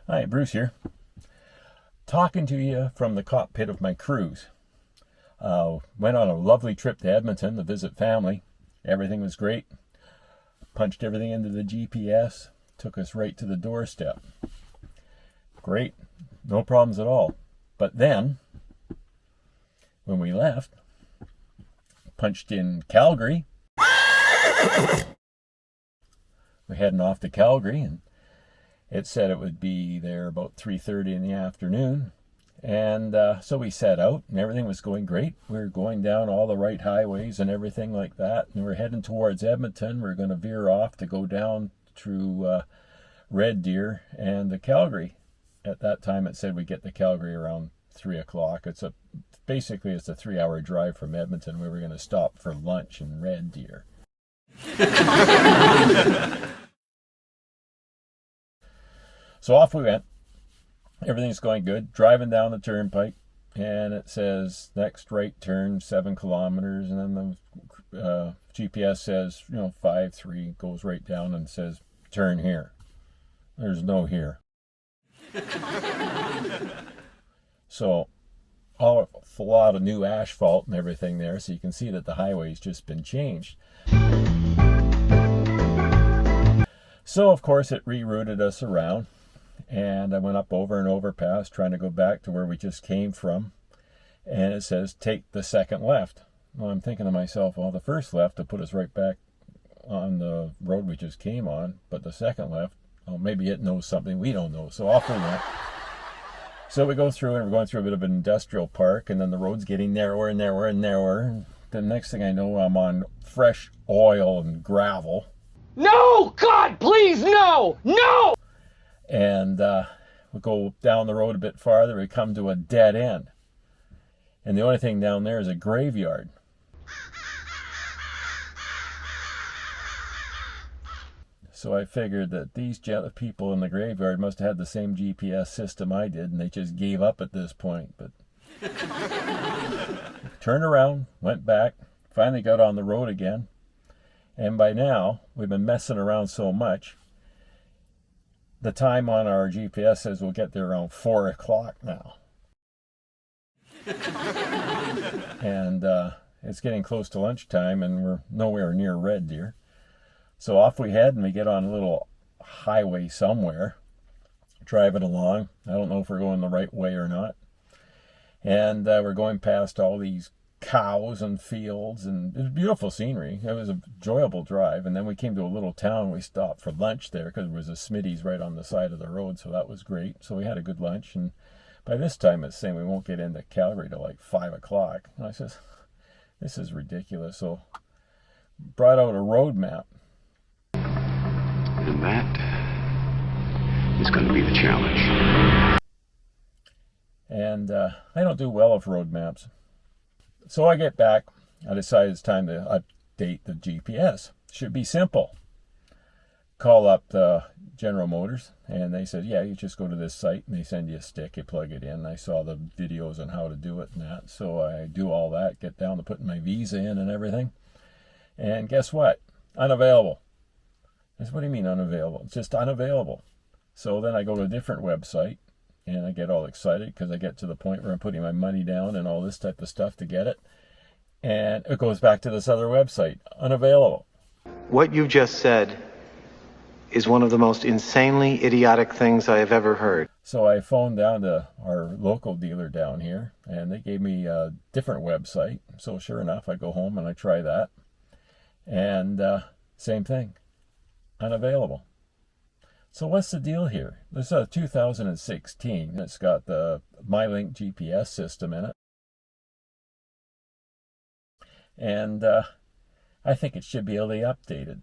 Hi, Bruce here. Talking to you from the cockpit of my cruise. Went on a lovely trip to Edmonton to visit family. Everything was great. Punched everything into the GPS. Took us right to the doorstep. Great. No problems at all. But then, when we left, punched in Calgary. We're heading off to Calgary, and it said it would be there about 3:30 in the afternoon. And so we set out, and everything was going great. We were going down all the right highways and everything like that. And we're heading towards Edmonton. We're going to veer off to go down through Red Deer and to Calgary. At that time, it said we get to Calgary around 3 o'clock. Basically, it's a 3-hour drive from Edmonton. We were going to stop for lunch in Red Deer. So off we went. Everything's going good. Driving down the turnpike, and it says next right turn 7 kilometers, and then the GPS says 5-3, goes right down and says turn here. There's no here. So a lot of new asphalt and everything there, so you can see that the highway's just been changed. So of course it rerouted us around. And I went up over an overpass trying to go back to where we just came from. And it says, take the second left. Well, I'm thinking to myself, well, the first left will put us right back on the road we just came on. But the second left, well, maybe it knows something we don't know. So off we went. So we go through, and we're going through a bit of an industrial park. And then the road's getting narrower and narrower and narrower. And the next thing I know, I'm on fresh oil and gravel. No! God, please, no! No! And we go down the road a bit farther, we come to a dead end. And the only thing down there is a graveyard. So I figured that these people in the graveyard must have had the same GPS system I did, and they just gave up at this point. But turned around, went back, finally got on the road again. And by now, we've been messing around so much, the time on our GPS says we'll get there around 4 o'clock now. And it's getting close to lunchtime, and we're nowhere near Red Deer. So off we head, and we get on a little highway somewhere, driving along. I don't know if we're going the right way or not. And we're going past all these cows and fields, and it was beautiful scenery. It was an enjoyable drive. And then we came to a little town. We stopped for lunch there because there was a Smitty's right on the side of the road, so that was great. So we had a good lunch, and by this time it's saying we won't get into Calgary till like 5 o'clock. And I says, this is ridiculous. So brought out a road map. And that is going to be the challenge. And I don't do well with road maps. So I get back, I decide it's time to update the GPS. Should be simple. Call up the General Motors, and they said, yeah, you just go to this site, and they send you a stick, you plug it in. I saw the videos on how to do it and that, so I do all that, get down to putting my visa in and everything. And guess what? Unavailable. I said, what do you mean unavailable? It's just unavailable. So then I go to a different website, and I get all excited because I get to the point where I'm putting my money down and all this type of stuff to get it. And it goes back to this other website, unavailable. What you just said is one of the most insanely idiotic things I have ever heard. So I phoned down to our local dealer down here, and they gave me a different website. So sure enough, I go home and I try that. And same thing, unavailable. So what's the deal here? This is a 2016. It's got the Mylink GPS system in it. And I think it should be able to be updated.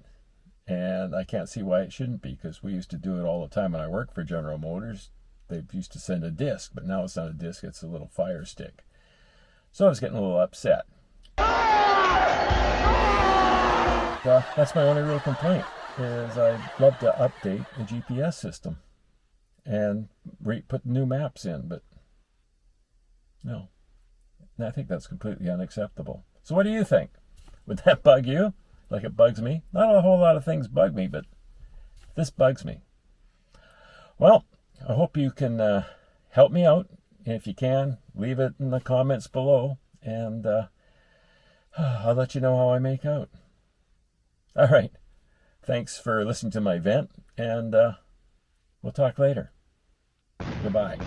And I can't see why it shouldn't be, because we used to do it all the time when I worked for General Motors. They used to send a disc, but now it's not a disc, it's a little fire stick. So I was getting a little upset. That's my only real complaint. Is I'd love to update the GPS system and put new maps in, but no. And I think that's completely unacceptable. So what do you think? Would that bug you like it bugs me? Not a whole lot of things bug me, but this bugs me. Well, I hope you can help me out. If you can, leave it in the comments below, and I'll let you know how I make out. All right. Thanks for listening to my vent, and we'll talk later. Goodbye.